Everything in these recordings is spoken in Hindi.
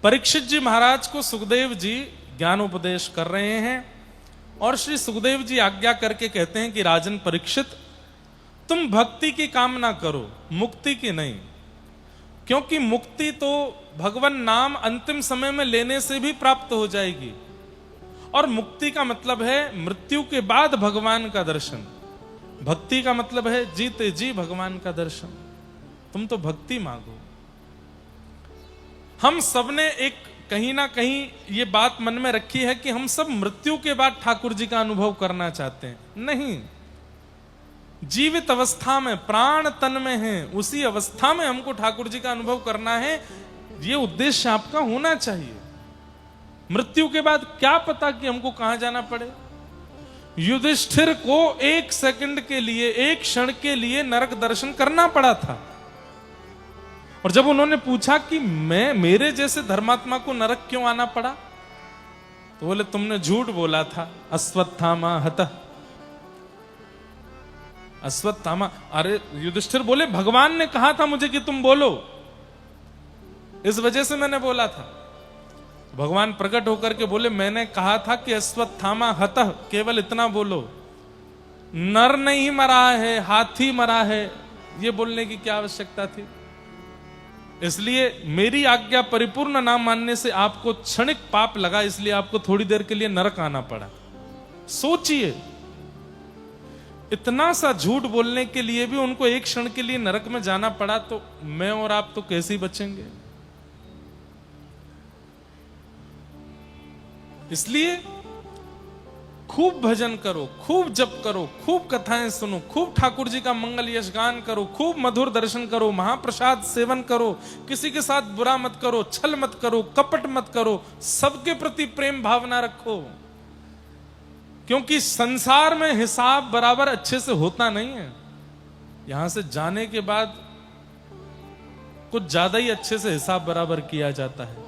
परीक्षित जी महाराज को सुखदेव जी ज्ञानोपदेश कर रहे हैं और श्री सुखदेव जी आज्ञा करके कहते हैं कि राजन परीक्षित, तुम भक्ति की कामना करो, मुक्ति की नहीं। क्योंकि मुक्ति तो भगवान नाम अंतिम समय में लेने से भी प्राप्त हो जाएगी, और मुक्ति का मतलब है मृत्यु के बाद भगवान का दर्शन। भक्ति का मतलब है जीते जी भगवान का दर्शन। तुम तो भक्ति मांगो। हम सबने एक कहीं ना कहीं ये बात मन में रखी है कि हम सब मृत्यु के बाद ठाकुर जी का अनुभव करना चाहते हैं। नहीं, जीवित अवस्था में, प्राण तन में है, उसी अवस्था में हमको ठाकुर जी का अनुभव करना है। ये उद्देश्य आपका होना चाहिए। मृत्यु के बाद क्या पता कि हमको कहां जाना पड़े। युधिष्ठिर को एक सेकंड के लिए, एक क्षण के लिए नरक दर्शन करना पड़ा था, और जब उन्होंने पूछा कि मेरे जैसे धर्मात्मा को नरक क्यों आना पड़ा, तो बोले तुमने झूठ बोला था। अश्वत्थामा हतः। अश्वत्थामा, अरे युधिष्ठिर बोले भगवान ने कहा था मुझे कि तुम बोलो, इस वजह से मैंने बोला था। भगवान प्रकट होकर के बोले मैंने कहा था कि अश्वत्थामा हतः, केवल इतना बोलो, नर नहीं मरा है, हाथी मरा है, ये बोलने की क्या आवश्यकता थी। इसलिए मेरी आज्ञा परिपूर्ण ना मानने से आपको क्षणिक पाप लगा, इसलिए आपको थोड़ी देर के लिए नरक आना पड़ा। सोचिए, इतना सा झूठ बोलने के लिए भी उनको एक क्षण के लिए नरक में जाना पड़ा, तो मैं और आप तो कैसे ही बचेंगे। इसलिए खूब भजन करो, खूब जप करो, खूब कथाएं सुनो, खूब ठाकुर जी का मंगल यश गान करो, खूब मधुर दर्शन करो, महाप्रसाद सेवन करो, किसी के साथ बुरा मत करो, छल मत करो, कपट मत करो, सबके प्रति प्रेम भावना रखो। क्योंकि संसार में हिसाब बराबर अच्छे से होता नहीं है। यहां से जाने के बाद कुछ ज्यादा ही अच्छे से हिसाब बराबर किया जाता है,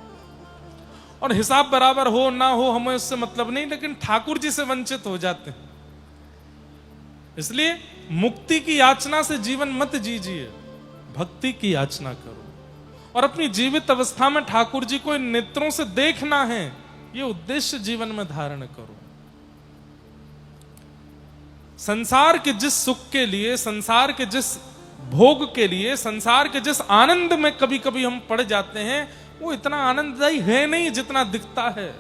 और हिसाब बराबर हो ना हो हमें उससे मतलब नहीं, लेकिन ठाकुर जी से वंचित हो जाते हैं। इसलिए मुक्ति की याचना से जीवन मत जीजिए, भक्ति की याचना करो, और अपनी जीवित अवस्था में ठाकुर जी को इन नेत्रों से देखना है, ये उद्देश्य जीवन में धारण करो। संसार के जिस सुख के लिए, संसार के जिस भोग के लिए, संसार के जिस आनंद में कभी कभी हम पड़ जाते हैं, वो इतना आनंददायी है नहीं जितना दिखता है।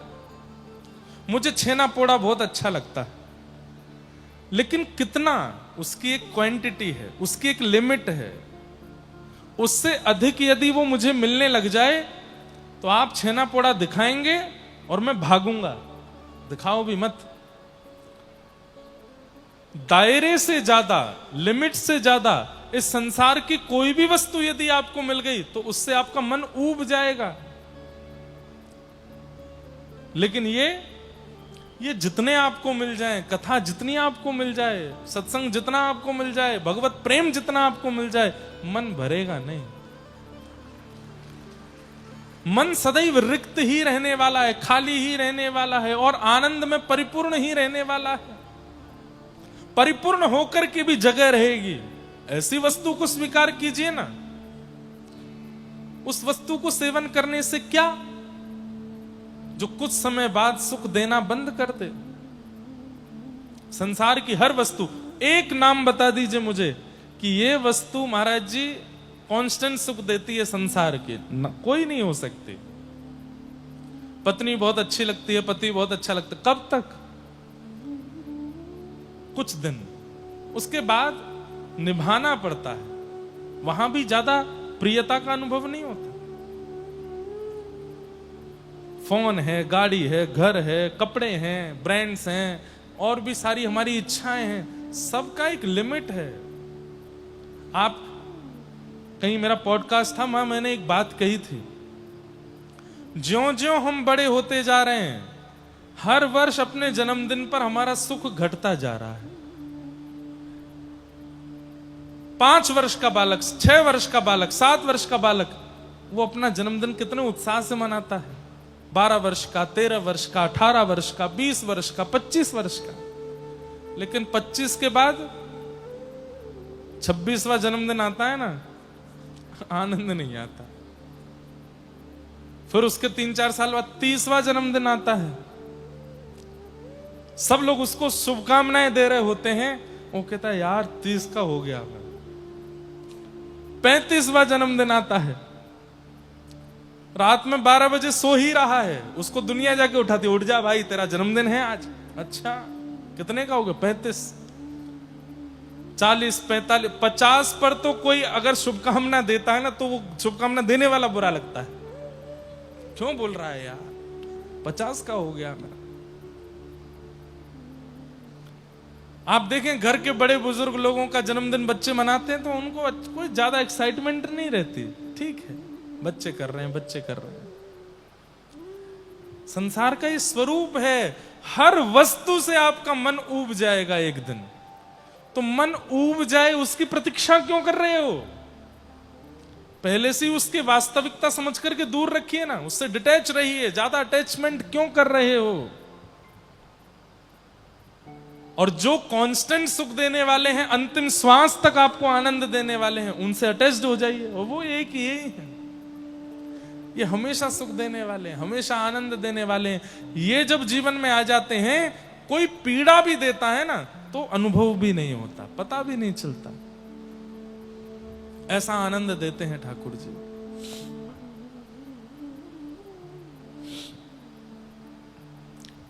मुझे छेना पोड़ा बहुत अच्छा लगता है, लेकिन कितना, उसकी एक क्वांटिटी है, उसकी एक लिमिट है। उससे अधिक यदि वो मुझे मिलने लग जाए तो आप छेना पोड़ा दिखाएंगे और मैं भागूंगा। दिखाओ भी मत। दायरे से ज्यादा, लिमिट से ज्यादा इस संसार की कोई भी वस्तु यदि आपको मिल गई तो उससे आपका मन ऊब जाएगा। लेकिन ये जितने आपको मिल जाए, कथा जितनी आपको मिल जाए, सत्संग जितना आपको मिल जाए, भगवत प्रेम जितना आपको मिल जाए, मन भरेगा नहीं। मन सदैव रिक्त ही रहने वाला है, खाली ही रहने वाला है, और आनंद में परिपूर्ण ही रहने वाला है। परिपूर्ण होकर के भी जगह रहेगी। ऐसी वस्तु को स्वीकार कीजिए ना। उस वस्तु को सेवन करने से क्या, जो कुछ समय बाद सुख देना बंद कर दे। संसार की हर वस्तु, एक नाम बता दीजिए मुझे कि ये वस्तु महाराज जी कांस्टेंट सुख देती है संसार के। कोई नहीं हो सकती। पत्नी बहुत अच्छी लगती है, पति बहुत अच्छा लगता है, कब तक? कुछ दिन, उसके बाद निभाना पड़ता है। वहां भी ज्यादा प्रियता का अनुभव नहीं होता। फोन है, गाड़ी है, घर है, कपड़े हैं, ब्रांड्स हैं, और भी सारी हमारी इच्छाएं हैं, सबका एक लिमिट है। आप कहीं, मेरा पॉडकास्ट था, वहां मैंने एक बात कही थी, ज्यों-ज्यों हम बड़े होते जा रहे हैं, हर वर्ष अपने जन्मदिन पर हमारा सुख घटता जा रहा है। 5 वर्ष का बालक, 6 वर्ष का बालक, 7 वर्ष का बालक, वो अपना जन्मदिन कितने उत्साह से मनाता है। 12 वर्ष का, 13 वर्ष का, 18 वर्ष का, 20 वर्ष का, 25 वर्ष का। लेकिन 25 के बाद 26वां जन्मदिन आता है ना, आनंद नहीं आता। फिर उसके 3-4 साल बाद 30वां जन्मदिन आता है, सब लोग उसको शुभकामनाएं दे रहे होते हैं, वो कहता है यार 30 का हो गया। 35वां जन्मदिन आता है, रात में 12 बजे सो ही रहा है, उसको दुनिया जाके उठाती, उठ जा भाई तेरा जन्मदिन है आज। अच्छा कितने का हो गया? 35, 40, 45, 50 पर तो कोई अगर शुभकामना देता है ना तो वो शुभकामना देने वाला बुरा लगता है, क्यों बोल रहा है यार 50 का हो गया मेरा। आप देखें घर के बड़े बुजुर्ग लोगों का जन्मदिन बच्चे मनाते हैं तो उनको कोई ज्यादा एक्साइटमेंट नहीं रहती, ठीक है बच्चे कर रहे हैं, बच्चे कर रहे हैं। संसार का ये स्वरूप है, हर वस्तु से आपका मन ऊब जाएगा एक दिन। तो मन ऊब जाए उसकी प्रतीक्षा क्यों कर रहे हो? पहले से ही उसकी वास्तविकता समझ करके दूर रखिए ना, उससे डिटैच रहिए, ज्यादा अटैचमेंट क्यों कर रहे हो? और जो कांस्टेंट सुख देने वाले हैं, अंतिम श्वास तक आपको आनंद देने वाले हैं, उनसे अटैच्ड हो जाइए। और वो एक ही है, ये हमेशा सुख देने वाले हैं, हमेशा आनंद देने वाले हैं। ये जब जीवन में आ जाते हैं, कोई पीड़ा भी देता है ना तो अनुभव भी नहीं होता, पता भी नहीं चलता, ऐसा आनंद देते हैं ठाकुर जी।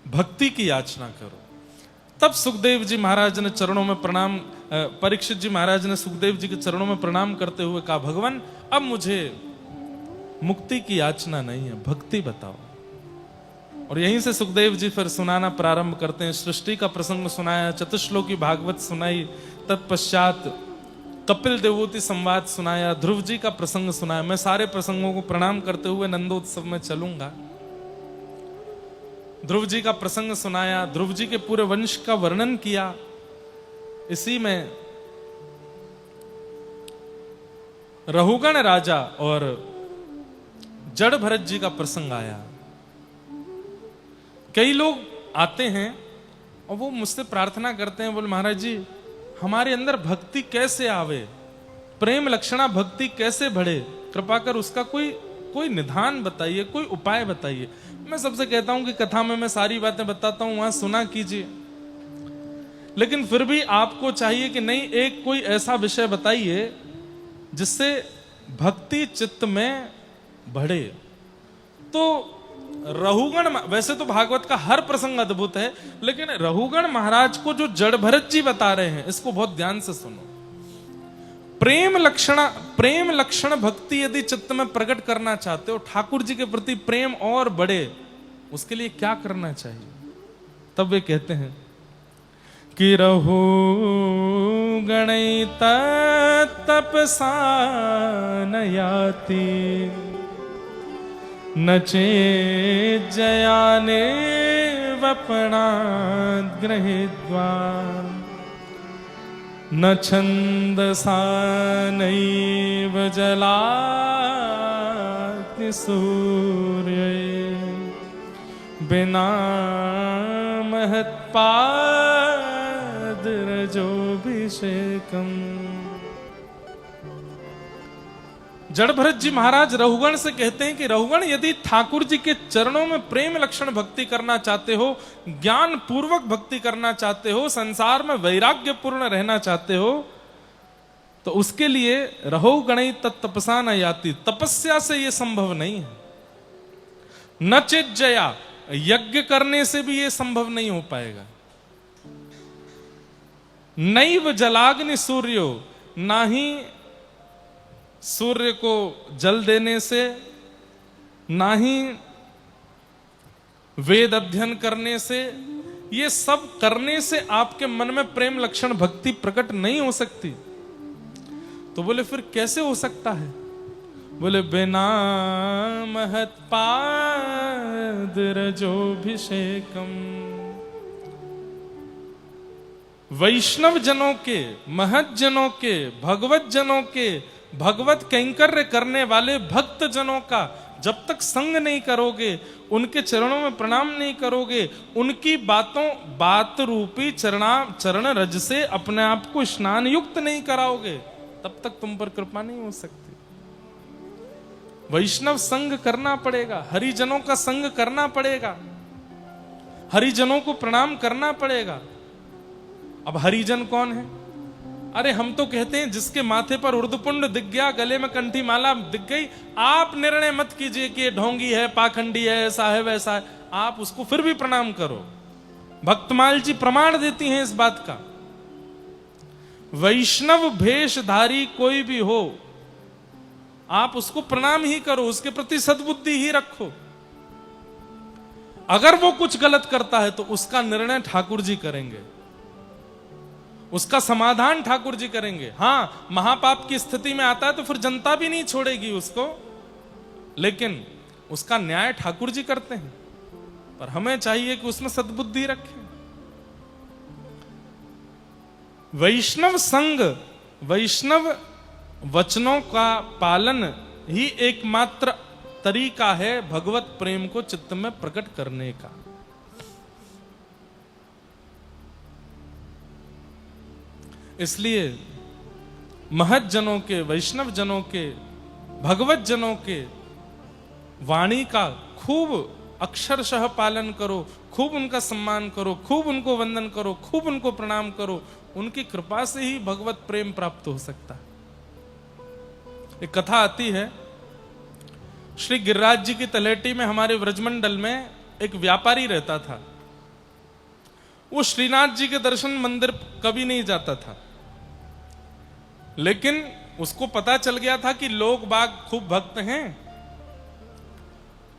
भक्ति की याचना करो। तब सुखदेव जी महाराज ने चरणों में प्रणाम, परीक्षित जी महाराज ने सुखदेव जी के चरणों में प्रणाम करते हुए कहा, भगवान अब मुझे मुक्ति की याचना नहीं है, भक्ति बताओ। और यहीं से सुखदेव जी फिर सुनाना प्रारंभ करते हैं। सृष्टि का प्रसंग सुनाया, चतुश्लोकी भागवत सुनाई, तत्पश्चात कपिल देवोती संवाद सुनाया, ध्रुव जी का प्रसंग सुनाया। मैं सारे प्रसंगों को प्रणाम करते हुए नंदोत्सव में चलूंगा। ध्रुव जी का प्रसंग सुनाया, ध्रुव जी के पूरे वंश का वर्णन किया। इसी में रहुगण राजा और जड़ भरत जी का प्रसंग आया। कई लोग आते हैं और वो मुझसे प्रार्थना करते हैं, बोले महाराज जी हमारे अंदर भक्ति कैसे आवे, प्रेम लक्षणा भक्ति कैसे बढ़े, कृपा कर उसका कोई निधान बताइए, कोई उपाय बताइए। मैं सबसे कहता हूं कि कथा में मैं सारी बातें बताता हूं, वहां सुना कीजिए, लेकिन फिर भी आपको चाहिए कि नहीं, एक कोई ऐसा विषय बताइए जिससे भक्ति चित्त में बढ़े। तो रहुगण, वैसे तो भागवत का हर प्रसंग अद्भुत है, लेकिन रहुगण महाराज को जो जड़ भरत जी बता रहे हैं, इसको बहुत ध्यान से सुनो। प्रेम लक्षण भक्ति यदि चित्त में प्रकट करना चाहते हो, ठाकुर जी के प्रति प्रेम और बढ़े, उसके लिए क्या करना चाहिए? तब वे कहते हैं कि रहो गणित तपसा न याति, नचे जयाने वपणा गृहीत्वा, न छंदसा नैव जलाग्नि सूर्य, बिना महत्पादरजोभिषेकम्। जड़ भरत जी महाराज रहुगण से कहते हैं कि रहुगण यदि ठाकुर जी के चरणों में प्रेम लक्षण भक्ति करना चाहते हो, ज्ञान पूर्वक भक्ति करना चाहते हो, संसार में वैराग्य पूर्ण रहना चाहते हो, तो उसके लिए रहो गणई तत्तपसा न याति, तपस्या से यह संभव नहीं है। न चिज्जया, यज्ञ करने से भी यह संभव नहीं हो पाएगा। नैव जलाग्नि सूर्यो, ना ही सूर्य को जल देने से, ना ही वेद अध्ययन करने से, ये सब करने से आपके मन में प्रेम लक्षण भक्ति प्रकट नहीं हो सकती। तो बोले फिर कैसे हो सकता है? बोले बिना महत्पादरजोभिषेकम। वैष्णव जनों के, महत जनों के, भगवत जनों के, भगवत कैंकर्य करने वाले भक्त जनों का जब तक संग नहीं करोगे, उनके चरणों में प्रणाम नहीं करोगे, उनकी बात रूपी चरण रज से अपने आप को स्नान युक्त नहीं कराओगे, तब तक तुम पर कृपा नहीं हो सकती। वैष्णव संग करना पड़ेगा, हरिजनों का संग करना पड़ेगा, हरिजनों को प्रणाम करना पड़ेगा। अब हरिजन कौन है? अरे हम तो कहते हैं जिसके माथे पर उर्दपुंड दिख गया, गले में कंठी माला दिख गई, आप निर्णय मत कीजिए कि ढोंगी है, पाखंडी है, ऐसा है वैसा है, आप उसको फिर भी प्रणाम करो। भक्तमाल जी प्रमाण देती हैं इस बात का। वैष्णव भेषधारी कोई भी हो, आप उसको प्रणाम ही करो, उसके प्रति सद्बुद्धि ही रखो। अगर वो कुछ गलत करता है तो उसका निर्णय ठाकुर जी करेंगे, उसका समाधान ठाकुर जी करेंगे। हां, महापाप की स्थिति में आता है तो फिर जनता भी नहीं छोड़ेगी उसको, लेकिन उसका न्याय ठाकुर जी करते हैं। पर हमें चाहिए कि उसमें सद्बुद्धि रखें। वैष्णव संग, वैष्णव वचनों का पालन ही एकमात्र तरीका है भगवत प्रेम को चित्त में प्रकट करने का। इसलिए महत जनों के, वैष्णव जनों के, भगवत जनों के वाणी का खूब अक्षरशः पालन करो, खूब उनका सम्मान करो, खूब उनको वंदन करो, खूब उनको प्रणाम करो। उनकी कृपा से ही भगवत प्रेम प्राप्त हो सकता है। एक कथा आती है, श्री गिरिराज जी की तलेटी में, हमारे व्रजमंडल में एक व्यापारी रहता था। वो श्रीनाथ जी के दर्शन मंदिर कभी नहीं जाता था, लेकिन उसको पता चल गया था कि लोग बाग खूब भक्त हैं,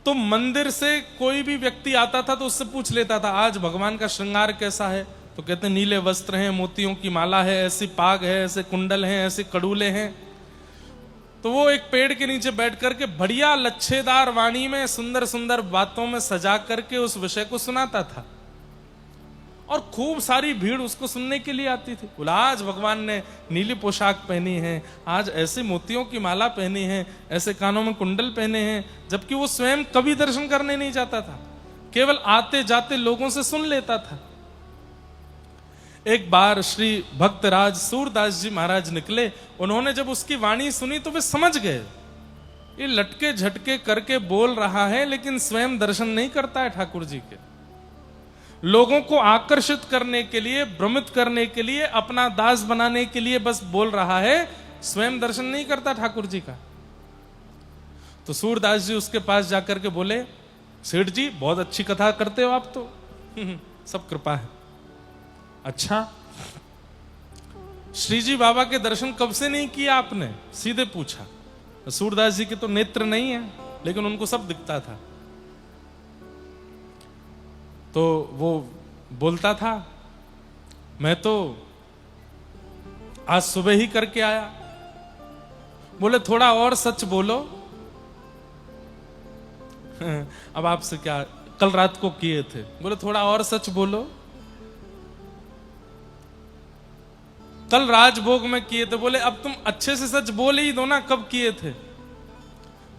तो मंदिर से कोई भी व्यक्ति आता था तो उससे पूछ लेता था आज भगवान का श्रृंगार कैसा है, तो कहते नीले वस्त्र हैं, मोतियों की माला है, ऐसी पाग है, ऐसे कुंडल हैं, ऐसे कड़ूले हैं। तो वो एक पेड़ के नीचे बैठ करके बढ़िया लच्छेदार वाणी में सुंदर सुंदर बातों में सजा करके उस विषय को सुनाता था, और खूब सारी भीड़ उसको सुनने के लिए आती थी। बोला आज भगवान ने नीली पोशाक पहनी है, आज ऐसे मोतियों की माला पहनी है, ऐसे कानों में कुंडल पहने हैं, जबकि वो स्वयं कभी दर्शन करने नहीं जाता था, केवल आते जाते लोगों से सुन लेता था। एक बार श्री भक्तराज सूरदास जी महाराज निकले, उन्होंने जब उसकी वाणी सुनी तो वे समझ गए, ये लटके झटके करके बोल रहा है लेकिन स्वयं दर्शन नहीं करता है ठाकुर जी के। लोगों को आकर्षित करने के लिए, भ्रमित करने के लिए, अपना दास बनाने के लिए बस बोल रहा है, स्वयं दर्शन नहीं करता ठाकुर जी का। तो सूरदास जी उसके पास जाकर के बोले, सेठ जी बहुत अच्छी कथा करते हो आप तो, सब कृपा है। अच्छा, श्री जी बाबा के दर्शन कब से नहीं किए आपने? सीधे पूछा। सूरदास जी के तो नेत्र नहीं है, लेकिन उनको सब दिखता था। तो वो बोलता था, मैं तो आज सुबह ही करके आया। बोले थोड़ा और सच बोलो। अब आपसे क्या, कल रात को किए थे। बोले थोड़ा और सच बोलो। कल राजभोग में किए थे। बोले अब तुम अच्छे से सच बोल ही दो ना, कब किए थे?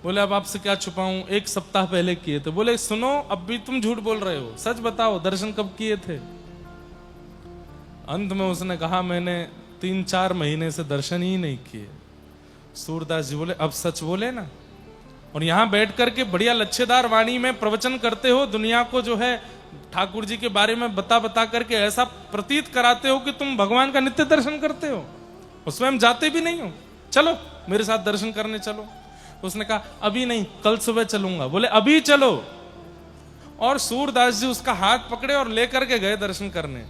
बोले अब आपसे क्या छुपाऊं, 1 सप्ताह पहले किए थे। बोले सुनो, अब भी तुम झूठ बोल रहे हो, सच बताओ दर्शन कब किए थे? अंत में उसने कहा मैंने 3-4 महीने से दर्शन ही नहीं किए। सूरदास जी बोले अब सच बोले ना। और यहां बैठ करके बढ़िया लच्छेदार वाणी में प्रवचन करते हो, दुनिया को जो है ठाकुर जी के बारे में बता बता करके ऐसा प्रतीत कराते हो कि तुम भगवान का नित्य दर्शन करते हो, और स्वयं जाते भी नहीं हो। चलो मेरे साथ दर्शन करने चलो। तो उसने कहा अभी नहीं, कल सुबह चलूंगा। बोले अभी चलो। और सूरदास जी उसका हाथ पकड़े और लेकर के गए दर्शन करने।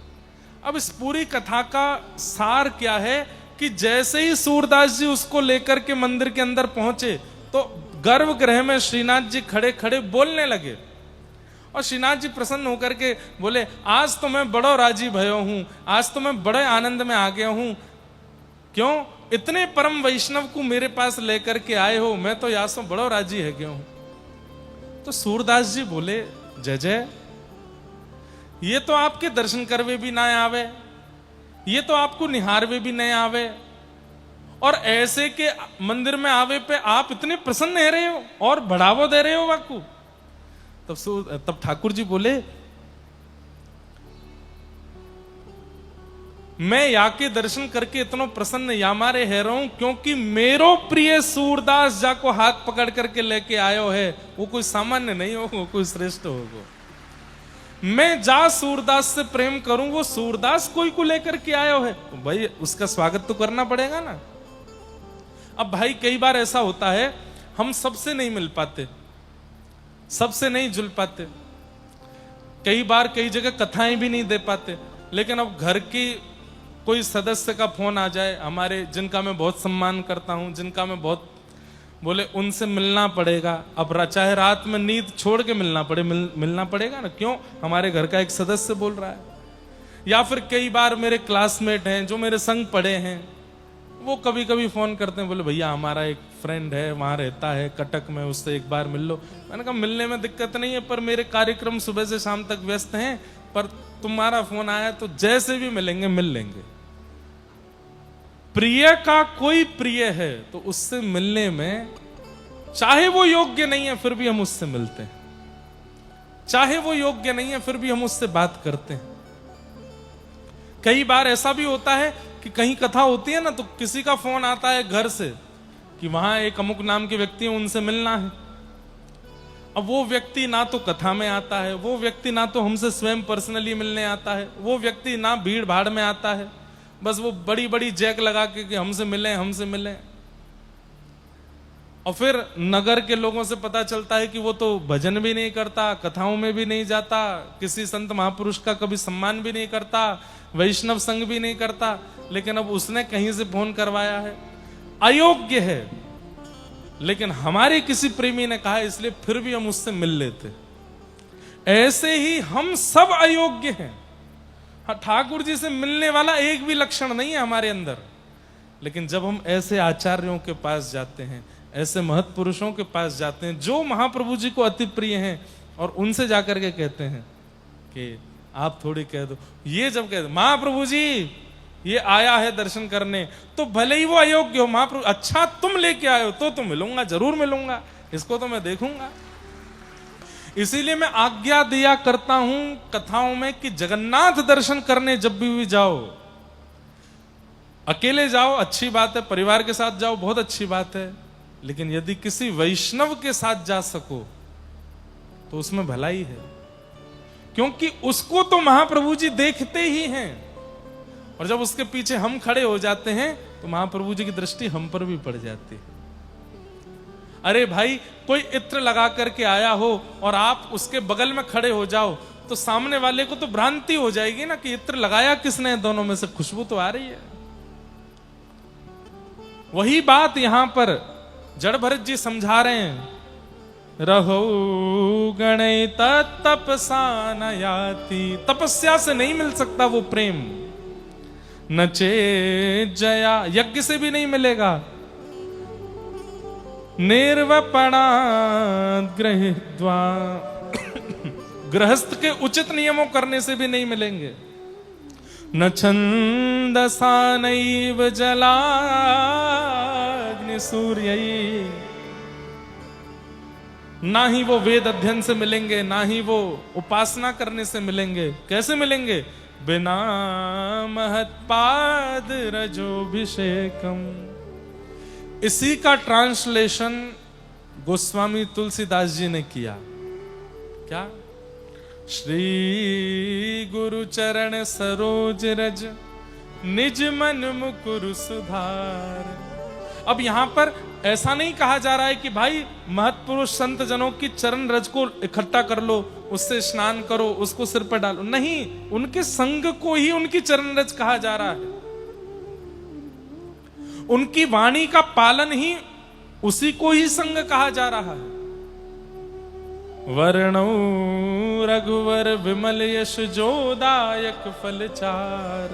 अब इस पूरी कथा का सार क्या है कि जैसे ही सूरदास जी उसको लेकर के मंदिर के अंदर पहुंचे तो गर्भगृह में श्रीनाथ जी खड़े खड़े बोलने लगे, और श्रीनाथ जी प्रसन्न होकर के बोले आज तो मैं बड़ो राजी भयो हूं, आज तो मैं बड़े आनंद में आ गया हूं। क्यों? इतने परम वैष्णव को मेरे पास लेकर के आए हो, मैं तो यासो बड़ो राजी है गया हूं। तो सूरदास जी बोले जय जय, ये तो आपके दर्शन करवे भी ना आवे, ये तो आपको निहारवे भी नहीं आवे, और ऐसे के मंदिर में आवे पे आप इतने प्रसन्न है रहे हो और बढ़ावो दे रहे हो वाकू। तब ठाकुर जी बोले मैं याके दर्शन करके इतनो प्रसन्न या मारे है रहूं, क्योंकि मेरो प्रिय सूरदास जाको हाथ पकड़ करके लेके आयो है, वो कोई सामान्य नहीं हो, वो कोई श्रेष्ठ होगा। मैं जा सूरदास से प्रेम करूं, वो सूरदास कोई को लेकर के आयो है, तो भाई उसका स्वागत तो करना पड़ेगा ना। अब भाई कई बार ऐसा होता है, हम सबसे नहीं मिल पाते, सबसे नहीं जुल पाते, कई बार कई जगह कथाएं भी नहीं दे पाते, लेकिन अब घर की कोई सदस्य का फोन आ जाए हमारे, जिनका मैं बहुत सम्मान करता हूं, जिनका मैं बहुत बोले उनसे मिलना पड़ेगा। अब चाहे रात में नींद छोड़ के मिलना पड़े, मिलना पड़ेगा ना, क्यों? हमारे घर का एक सदस्य बोल रहा है। या फिर कई बार मेरे क्लासमेट हैं जो मेरे संग पढ़े हैं, वो कभी कभी फोन करते हैं, बोले भैया हमारा एक फ्रेंड है वहां रहता है कटक में, उससे एक बार मिल लो। मैंने कहा मिलने में दिक्कत नहीं है, पर मेरे कार्यक्रम सुबह से शाम तक व्यस्त हैं, पर तुम्हारा फोन आया तो जैसे भी मिलेंगे मिल लेंगे। प्रिय का कोई प्रिय है तो उससे मिलने में, चाहे वो योग्य नहीं है फिर भी हम उससे मिलते हैं, चाहे वो योग्य नहीं है फिर भी हम उससे बात करते हैं। कई बार ऐसा भी होता है कि कहीं कथा होती है ना, तो किसी का फोन आता है घर से कि वहां एक अमुक नाम के व्यक्ति हैं, उनसे मिलना है। अब वो व्यक्ति ना तो कथा में आता है, वो व्यक्ति ना तो हमसे स्वयं पर्सनली मिलने आता है, वो व्यक्ति ना भीड़ भाड़ में आता है, बस वो बड़ी बड़ी जैक लगा के कि हमसे मिले हमसे मिले। और फिर नगर के लोगों से पता चलता है कि वो तो भजन भी नहीं करता, कथाओं में भी नहीं जाता, किसी संत महापुरुष का कभी सम्मान भी नहीं करता, वैष्णव संग भी नहीं करता, लेकिन अब उसने कहीं से फोन करवाया है। अयोग्य है, लेकिन हमारे किसी प्रेमी ने कहा, इसलिए फिर भी हम उससे मिल लेते। ऐसे ही हम सब अयोग्य हैं। ठाकुर जी से मिलने वाला एक भी लक्षण नहीं है हमारे अंदर, लेकिन जब हम ऐसे आचार्यों के पास जाते हैं, ऐसे महत् पुरुषों के पास जाते हैं जो महाप्रभु जी को अति प्रिय हैं, और उनसे जाकर के कहते हैं कि आप थोड़ी कह दो, ये जब कहते महाप्रभु जी ये आया है दर्शन करने, तो भले ही वो अयोग्य हो, महाप्रभु अच्छा तुम लेके आए हो तो मिलूंगा, जरूर मिलूंगा, इसको तो मैं देखूंगा। इसीलिए मैं आज्ञा दिया करता हूं कथाओं में कि जगन्नाथ दर्शन करने जब भी जाओ, अकेले जाओ अच्छी बात है, परिवार के साथ जाओ बहुत अच्छी बात है, लेकिन यदि किसी वैष्णव के साथ जा सको तो उसमें भलाई है, क्योंकि उसको तो महाप्रभु जी देखते ही हैं, और जब उसके पीछे हम खड़े हो जाते हैं तो महाप्रभु जी की दृष्टि हम पर भी पड़ जाती है। अरे भाई कोई इत्र लगा करके आया हो और आप उसके बगल में खड़े हो जाओ, तो सामने वाले को तो भ्रांति हो जाएगी ना कि इत्र लगाया किसने, दोनों में से खुशबू तो आ रही है। वही बात यहां पर जड़ भरत जी समझा रहे हैं, रहो गणित तपसा न याति, तपस्या से नहीं मिल सकता वो प्रेम, नचे जया यज्ञ से भी नहीं मिलेगा, निर्वपणा गृहीत्वा गृहस्थ के उचित नियमों करने से भी नहीं मिलेंगे, न छंदसा नैव जलाग्नि सूर्य, ना ही वो वेद अध्ययन से मिलेंगे, ना ही वो उपासना करने से मिलेंगे। कैसे मिलेंगे? बिना महत्पाद रजोभिषेकम। इसी का ट्रांसलेशन गोस्वामी तुलसीदास जी ने किया। क्या? श्री गुरु चरण सरोज रज निज मन मुकुर सुधार। अब यहां पर ऐसा नहीं कहा जा रहा है कि भाई महत्पुरुष संत जनों की चरण रज को इकट्ठा कर लो, उससे स्नान करो, उसको सिर पर डालो, नहीं, उनके संग को ही उनकी चरण रज कहा जा रहा है। उनकी वाणी का पालन ही उसी को ही संग कहा जा रहा है। वर्णो रघुवर विमल यश जोदायक फलचार।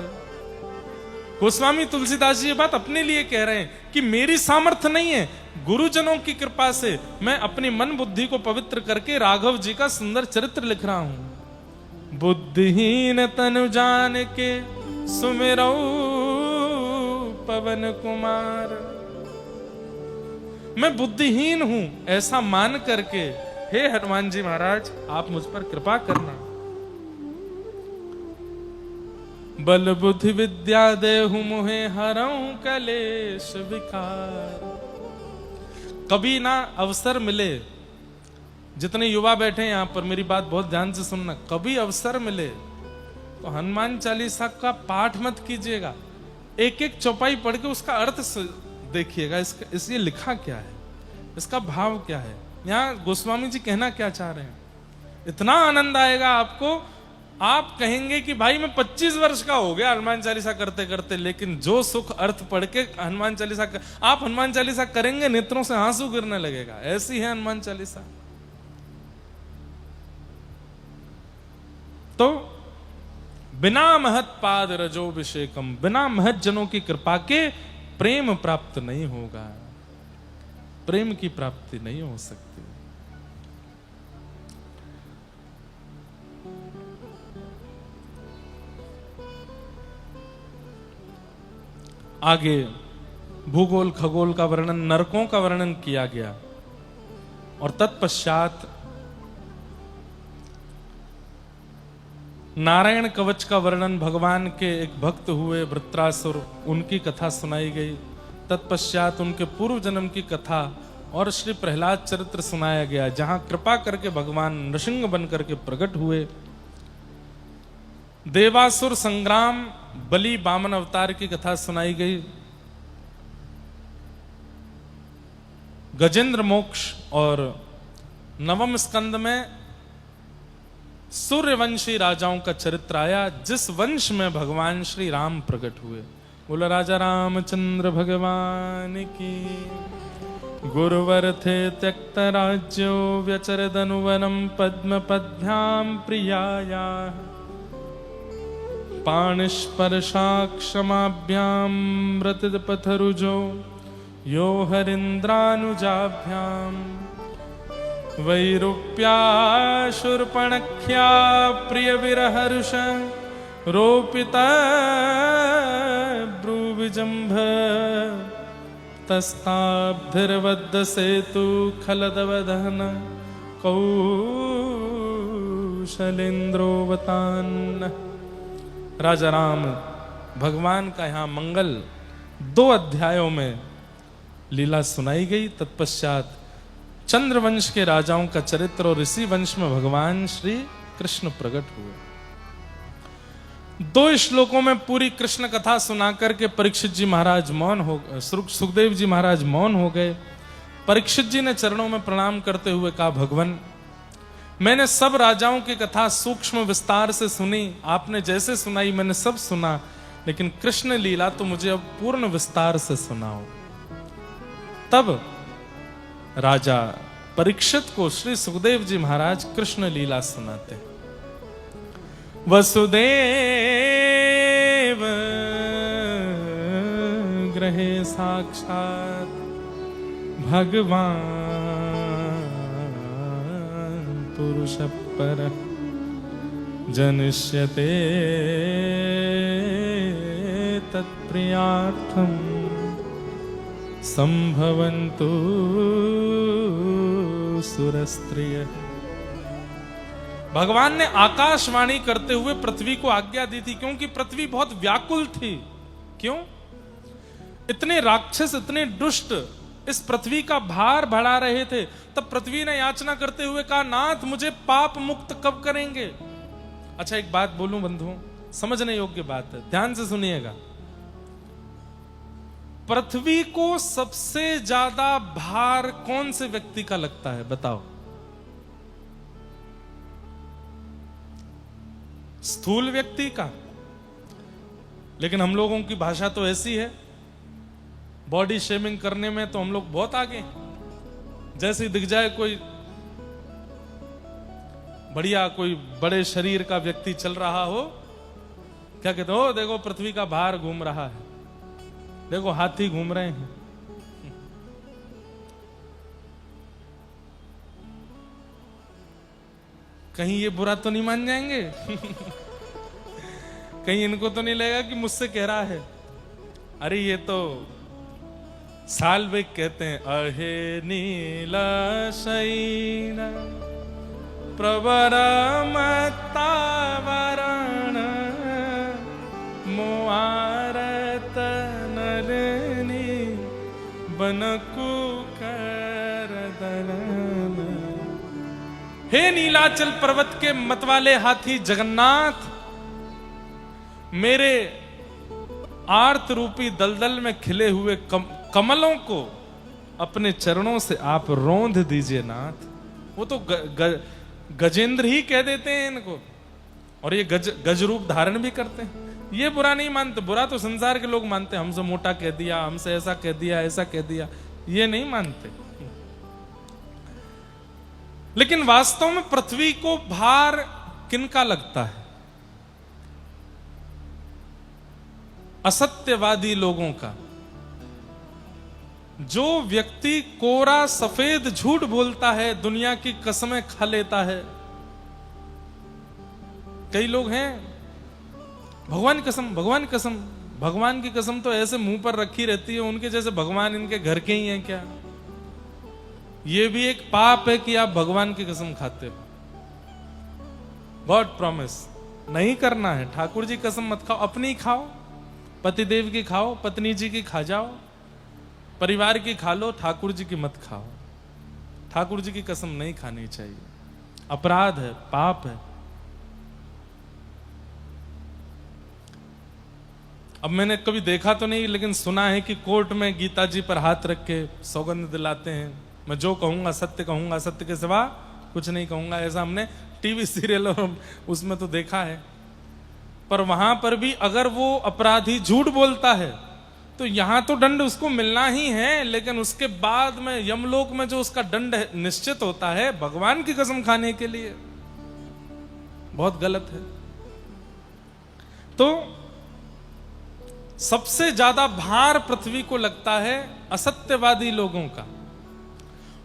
गोस्वामी तुलसीदास जी ये बात अपने लिए कह रहे हैं कि मेरी सामर्थ्य नहीं है, गुरुजनों की कृपा से मैं अपनी मन बुद्धि को पवित्र करके राघव जी का सुंदर चरित्र लिख रहा हूं। बुद्धिहीन तनु जान के सुमिरौ पवन कुमार। मैं बुद्धिहीन हूं ऐसा मान करके हे हनुमान जी महाराज आप मुझ पर कृपा करना। बल बुद्धि विद्या देहु मुहे हरऊं कलेश विकार। कभी ना अवसर मिले, जितने युवा बैठे हैं यहां पर मेरी बात बहुत ध्यान से सुनना, कभी अवसर मिले तो हनुमान चालीसा का पाठ मत कीजिएगा, एक एक चौपाई पढ़ के उसका अर्थ देखिएगा, इसलिए लिखा क्या है, इसका भाव क्या है, यहाँ गोस्वामी जी कहना क्या चाह रहे हैं। इतना आनंद आएगा आपको, आप कहेंगे कि भाई मैं 25 वर्ष का हो गया हनुमान चालीसा करते करते, लेकिन जो सुख अर्थ पढ़ के हनुमान चालीसा आप हनुमान चालीसा करेंगे नेत्रों से आंसू गिरने लगेगा, ऐसी है हनुमान चालीसा। तो बिना महत पाद रजोभिषेकम, बिना महत जनों की कृपा के प्रेम प्राप्त नहीं होगा, प्रेम की प्राप्ति नहीं हो सकती। आगे भूगोल खगोल का वर्णन, नरकों का वर्णन किया गया और तत्पश्चात नारायण कवच का वर्णन, भगवान के एक भक्त हुए वृत्रासुर, उनकी कथा सुनाई गई। तत्पश्चात उनके पूर्व जन्म की कथा और श्री प्रहलाद चरित्र सुनाया गया, जहां कृपा करके भगवान नृसिंह बन करके प्रकट हुए। देवासुर संग्राम, बलि वामन अवतार की कथा सुनाई गई। गजेंद्र मोक्ष और नवम स्कंद में सूर्यवंशी राजाओं का चरित्र आया, जिस वंश में भगवान श्री राम प्रकट हुए। बोला राजा रामचंद्र भगवान की। गुरुवर थे त्यक्त राज्यो व्यचरदनुवनम पद्म पद्भ्याम प्रियाया, पाणिस्पर्शाक्षमाभ्याम मृतिद पथरुजो यो हरिन्द्रानुजाभ्याम, वैरूप्याशुर्पणख्या प्रिय विरहर्ष रोपिता ब्रूविजंभ, तस्ताब्धिर्वद्ध सेतु खलदवदहन कौशलेन्द्रोवतान्। राजा राम भगवान का यहां मंगल 2 अध्यायों में लीला सुनाई गई। तत्पश्चात चंद्रवंश के राजाओं का चरित्र और इसी वंश में भगवान श्री कृष्ण प्रकट हुए। 2 श्लोकों में पूरी कृष्ण कथा सुनाकर के परीक्षित जी महाराज मौन हो, सुखदेव जी महाराज मौन हो गए। परीक्षित जी ने चरणों में प्रणाम करते हुए कहा, भगवान मैंने सब राजाओं की कथा सूक्ष्म विस्तार से सुनी, आपने जैसे सुनाई मैंने सब सुना, लेकिन कृष्ण लीला तो मुझे अब पूर्ण विस्तार से सुनाओ। तब राजा परीक्षित को श्री सुखदेव जी महाराज कृष्ण लीला सुनाते। वसुदेव ग्रहे साक्षात भगवान पुरुष पर जनिष्यते तत्प्रियार्थम संभवन्तु सुरस्त्रिय। भगवान ने आकाशवाणी करते हुए पृथ्वी को आज्ञा दी थी, क्योंकि पृथ्वी बहुत व्याकुल थी। क्यों? इतने राक्षस, इतने दुष्ट इस पृथ्वी का भार बढ़ा रहे थे। तब पृथ्वी ने याचना करते हुए कहा, नाथ मुझे पाप मुक्त कब करेंगे। अच्छा एक बात बोलूं बंधुओं, समझने योग्य बात है, ध्यान से सुनिएगा। पृथ्वी को सबसे ज्यादा भार कौन से व्यक्ति का लगता है बताओ? स्थूल व्यक्ति का। लेकिन हम लोगों की भाषा तो ऐसी है, बॉडी शेमिंग करने में तो हम लोग बहुत आगे हैं। जैसे दिख जाए कोई बढ़िया, कोई बड़े शरीर का व्यक्ति चल रहा हो, क्या कहते हो, देखो पृथ्वी का भार घूम रहा है, देखो हाथी घूम रहे हैं। कहीं ये बुरा तो नहीं मान जाएंगे? कहीं इनको तो नहीं लगेगा कि मुझसे कह रहा है, अरे ये तो साल्वेग कहते हैं, अहे नीला शैन प्रवरमतावरण कुकरदन। हे नीलाचल पर्वत के मतवाले हाथी जगन्नाथ, मेरे आर्त रूपी दलदल में खिले हुए कमलों को अपने चरणों से आप रोंध दीजिए नाथ। वो तो गजेंद्र ही कह देते हैं इनको, और ये गज रूप धारण भी करते हैं। ये बुरा नहीं मानते, बुरा तो संसार के लोग मानते हैं, हमसे मोटा कह दिया, हमसे ऐसा कह दिया, ऐसा कह दिया, ये नहीं मानते। लेकिन वास्तव में पृथ्वी को भार किनका लगता है? असत्यवादी लोगों का। जो व्यक्ति कोरा सफेद झूठ बोलता है, दुनिया की कसमें खा लेता है। कई लोग हैं, भगवान की कसम, भगवान की कसम, भगवान की कसम तो ऐसे मुंह पर रखी रहती है, उनके जैसे भगवान इनके घर के ही हैं क्या? ये भी एक पाप है कि आप भगवान की कसम खाते हो। गॉड प्रॉमिस नहीं करना है। ठाकुर जी कसम मत खाओ, अपनी खाओ, पतिदेव की खाओ, पत्नी जी की खा जाओ, परिवार की खा लो, ठाकुर जी की मत खाओ। ठाकुर जी की कसम नहीं खानी चाहिए, अपराध है, पाप है। अब मैंने कभी देखा तो नहीं, लेकिन सुना है कि कोर्ट में गीता जी पर हाथ रख के सौगंध दिलाते हैं, मैं जो कहूंगा सत्य कहूंगा, सत्य के सिवा कुछ नहीं कहूंगा। ऐसा हमने टीवी सीरियल और उसमें तो देखा है। पर वहां पर भी अगर वो अपराधी झूठ बोलता है तो यहां तो दंड उसको मिलना ही है, लेकिन उसके बाद में यमलोक में जो उसका दंड निश्चित होता है भगवान की कसम खाने के लिए, बहुत गलत है। तो सबसे ज्यादा भार पृथ्वी को लगता है असत्यवादी लोगों का।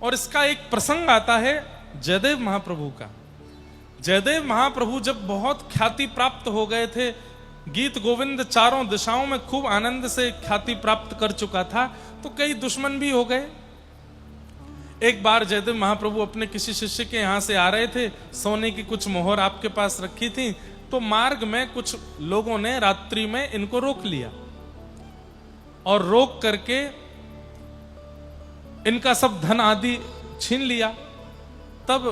और इसका एक प्रसंग आता है जयदेव महाप्रभु का। जयदेव महाप्रभु जब बहुत ख्याति प्राप्त हो गए थे, गीत गोविंद चारों दिशाओं में खूब आनंद से ख्याति प्राप्त कर चुका था, तो कई दुश्मन भी हो गए। एक बार जयदेव महाप्रभु अपने किसी शिष्य के यहां से आ रहे थे, सोने की कुछ मोहर आपके पास रखी थी, तो मार्ग में कुछ लोगों ने रात्रि में इनको रोक लिया और रोक करके इनका सब धन आदि छीन लिया। तब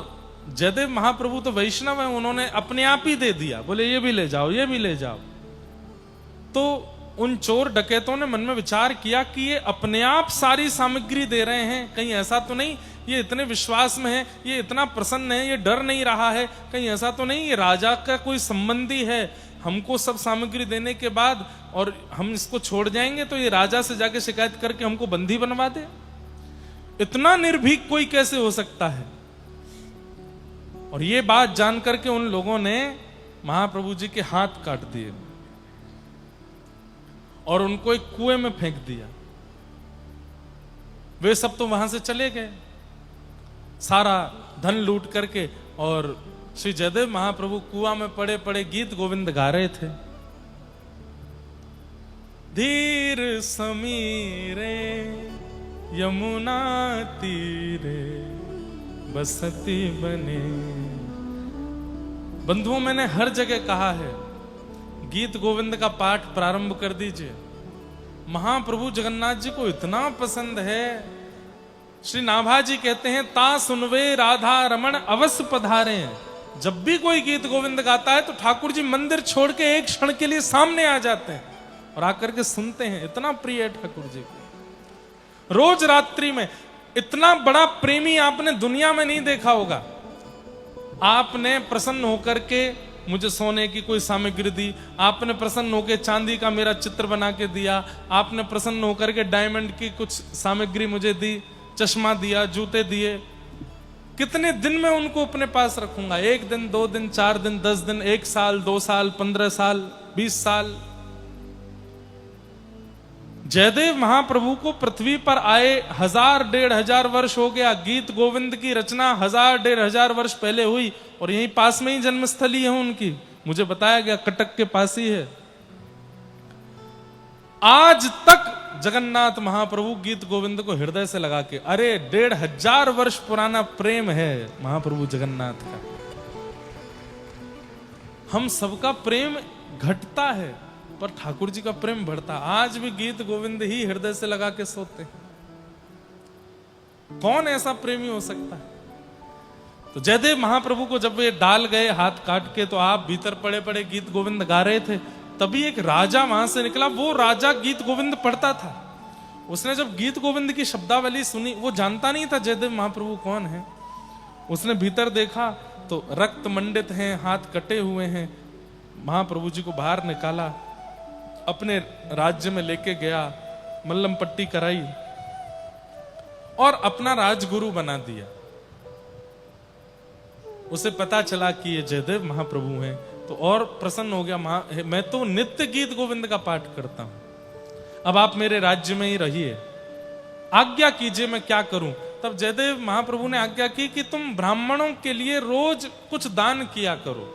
जयदेव महाप्रभु तो वैष्णव हैं, उन्होंने अपने आप ही दे दिया, बोले ये भी ले जाओ, ये भी ले जाओ। तो उन चोर डकैतों ने मन में विचार किया कि ये अपने आप सारी सामग्री दे रहे हैं, कहीं ऐसा तो नहीं ये इतने विश्वास में है, ये इतना प्रसन्न है, ये डर नहीं रहा है, कहीं ऐसा तो नहीं ये राजा का कोई संबंधी है, हमको सब सामग्री देने के बाद और हम इसको छोड़ जाएंगे तो ये राजा से जाके शिकायत करके हमको बंदी बनवा दे। इतना निर्भीक कोई कैसे हो सकता है? और ये बात जान करके उन लोगों ने महाप्रभु जी के हाथ काट दिए और उनको एक कुएं में फेंक दिया। वे सब तो वहां से चले गए सारा धन लूट करके, और श्री जयदेव महाप्रभु कुआं में पड़े पड़े गीत गोविंद गा रहे थे। धीर समीरे यमुना तीरे बसती बने। बंधुओं, मैंने हर जगह कहा है, गीत गोविंद का पाठ प्रारंभ कर दीजिए। महाप्रभु जगन्नाथ जी को इतना पसंद है, श्री नाभा जी कहते हैं ता सुनवे राधा रमण अवश्य पधारे। जब भी कोई गीत गोविंद गाता है तो ठाकुर जी मंदिर छोड़ के एक क्षण के लिए सामने आ जाते हैं और आकर के सुनते हैं। इतना प्रिय है ठाकुर जी को। रोज रात्रि में इतना बड़ा प्रेमी आपने दुनिया में नहीं देखा होगा। आपने प्रसन्न होकर के मुझे सोने की कोई सामग्री दी, आपने प्रसन्न होकर चांदी का मेरा चित्र बना के दिया, आपने प्रसन्न होकर के डायमंड की कुछ सामग्री मुझे दी, चश्मा दिया, जूते दिए। कितने दिन में उनको अपने पास रखूंगा? 1 दिन, 2 दिन, 4 दिन, 10 दिन, 1 साल, 2 साल, 15 साल, 20 साल। जयदेव महाप्रभु को पृथ्वी पर आए 1000-1500 वर्ष हो गया। गीत गोविंद की रचना 1000-1500 वर्ष पहले हुई और यहीं पास में ही जन्मस्थली है उनकी। मुझे बताया गया कटक के पास ही है। आज तक जगन्नाथ महाप्रभु गीत गोविंद को हृदय से लगा के, अरे 1500 वर्ष पुराना प्रेम है महाप्रभु जगन्नाथ का। हम सबका प्रेम घटता है पर ठाकुर जी का प्रेम बढ़ता। आज भी गीत गोविंद ही हृदय से लगा के सोते हैं। कौन ऐसा प्रेमी हो सकता है? तो जयदेव महाप्रभु को जब वे डाल गए हाथ काट के, तो आप भीतर पड़े पड़े गीत गोविंद गा रहे थे, तभी एक राजा वहां से निकला। वो राजा गीत गोविंद पढ़ता था। उसने जब गीत गोविंद की शब्दावली सुनी, वो जानता नहीं था जयदेव महाप्रभु कौन है। उसने भीतर देखा तो रक्त मंडित हैं, हाथ कटे हुए हैं। महाप्रभु जी को बाहर निकाला, अपने राज्य में लेके गया, मल्लम पट्टी कराई और अपना राजगुरु बना दिया। उसे पता चला कि ये जयदेव महाप्रभु हैं, तो और प्रसन्न हो गया। मैं तो नित्य गीत गोविंद का पाठ करता हूं, अब आप मेरे राज्य में ही रहिए, आज्ञा कीजिए मैं क्या करूं। तब जयदेव महाप्रभु ने आज्ञा की कि तुम ब्राह्मणों के लिए रोज कुछ दान किया करो।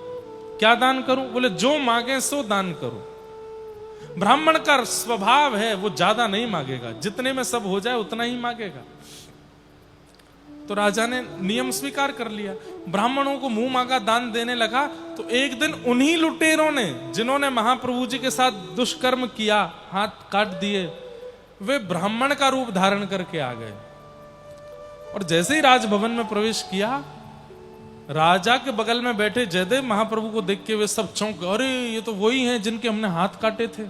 क्या दान करूं? बोले जो मांगे सो दान करो। ब्राह्मण का स्वभाव है, वो ज्यादा नहीं मांगेगा, जितने में सब हो जाए उतना ही मांगेगा। तो राजा ने नियम स्वीकार कर लिया, ब्राह्मणों को मुंह मांगा दान देने लगा। तो एक दिन उन्हीं लुटेरों ने, जिन्होंने महाप्रभु जी के साथ दुष्कर्म किया, हाथ काट दिए, वे ब्राह्मण का रूप धारण करके आ गए। और जैसे ही राजभवन में प्रवेश किया, राजा के बगल में बैठे जयदेव महाप्रभु को देख के वे सब चौंक, अरे ये तो वही हैं जिनके हमने हाथ काटे थे।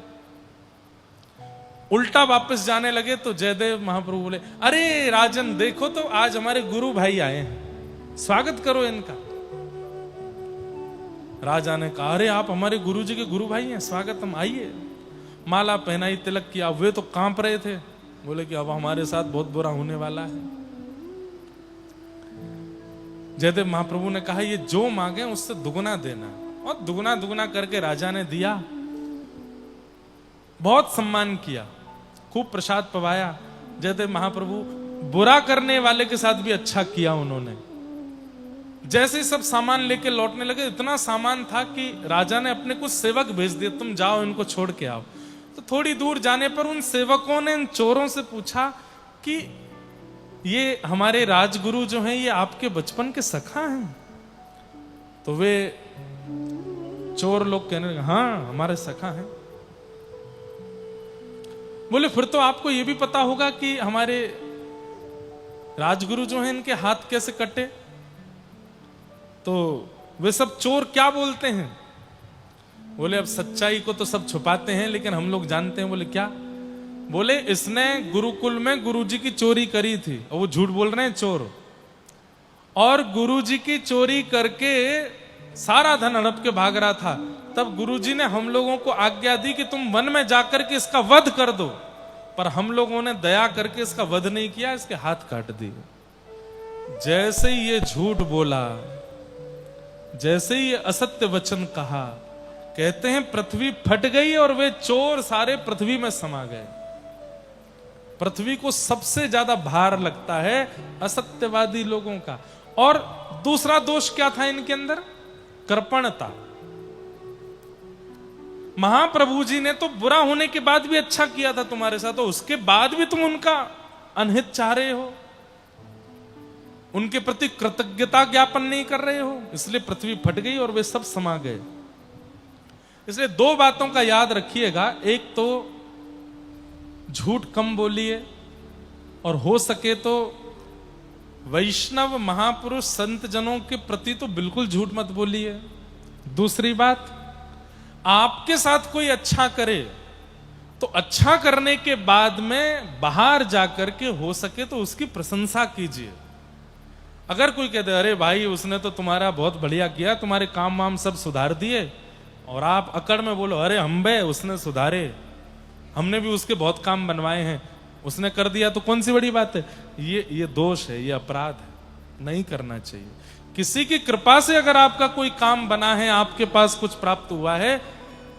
उल्टा वापस जाने लगे तो जयदेव महाप्रभु बोले, अरे राजन देखो तो आज हमारे गुरु भाई आए हैं, स्वागत करो इनका। राजा ने कहा, अरे आप हमारे गुरु जी के गुरु भाई हैं, स्वागतम, आइए। माला पहनाई, तिलक किया। वे तो कांप रहे थे, बोले कि अब हमारे साथ बहुत बुरा होने वाला है। जयदेव महाप्रभु ने कहा, ये जो मांगे उससे दुगना देना। और दुगना दुगना करके राजा ने दिया। बहुत सम्मान किया, खूब प्रसाद पवाया। जयदेव महाप्रभु बुरा करने वाले के साथ भी अच्छा किया उन्होंने। जैसे ही सब सामान लेके लौटने लगे, इतना सामान था कि राजा ने अपने कुछ सेवक भेज दिए, तुम जाओ इनको छोड़ के आओ। तो थोड़ी दूर जाने पर उन सेवकों ने इन चोरों से पूछा कि ये हमारे राजगुरु जो हैं, ये आपके बचपन के सखा हैं? तो वे चोर लोग कहने लगे, हाँ हमारे सखा हैं। बोले फिर तो आपको ये भी पता होगा कि हमारे राजगुरु जो हैं, इनके हाथ कैसे कटे। तो वे सब चोर क्या बोलते हैं? बोले अब सच्चाई को तो सब छुपाते हैं, लेकिन हम लोग जानते हैं। बोले क्या? बोले इसने गुरुकुल में गुरुजी की चोरी करी थी, और वो झूठ बोल रहे हैं चोर। और गुरुजी की चोरी करके सारा धन हड़प के भाग रहा था। तब गुरुजी ने हम लोगों को आज्ञा दी कि तुम वन में जाकर के इसका वध कर दो, पर हम लोगों ने दया करके इसका वध नहीं किया, इसके हाथ काट दिए। जैसे ही ये झूठ बोला, जैसे ही ये असत्य वचन कहा, कहते हैं पृथ्वी फट गई और वे चोर सारे पृथ्वी में समा गए। पृथ्वी को सबसे ज्यादा भार लगता है असत्यवादी लोगों का। और दूसरा दोष क्या था इनके अंदर? कृपणता। महाप्रभु जी ने तो बुरा होने के बाद भी अच्छा किया था तुम्हारे साथ, तो उसके बाद भी तुम उनका अनहित चाह रहे हो, उनके प्रति कृतज्ञता ज्ञापन नहीं कर रहे हो, इसलिए पृथ्वी फट गई और वे सब समा गए। इसलिए दो बातों का याद रखिएगा, एक तो झूठ कम बोलिए, और हो सके तो वैष्णव महापुरुष संत जनों के प्रति तो बिल्कुल झूठ मत बोलिए। दूसरी बात, आपके साथ कोई अच्छा करे तो अच्छा करने के बाद में बाहर जाकर के हो सके तो उसकी प्रशंसा कीजिए। अगर कोई कहते अरे भाई उसने तो तुम्हारा बहुत बढ़िया किया, तुम्हारे काम वाम सब सुधार दिए, और आप अकड़ में बोलो अरे हम बे उसने सुधारे, हमने भी उसके बहुत काम बनवाए हैं, उसने कर दिया तो कौन सी बड़ी बात है। ये दोष है, ये अपराध है, नहीं करना चाहिए। किसी की कृपा से अगर आपका कोई काम बना है, आपके पास कुछ प्राप्त हुआ है,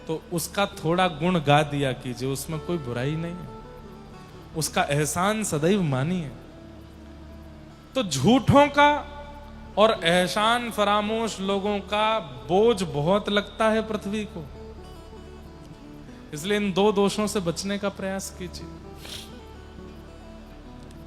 तो उसका थोड़ा गुण गा दिया कीजिए, उसमें कोई बुराई नहीं है, उसका एहसान सदैव मानिए। तो झूठों का और एहसान फरामोश लोगों का बोझ बहुत लगता है पृथ्वी को, इसलिए इन दो दोषों से बचने का प्रयास कीजिए।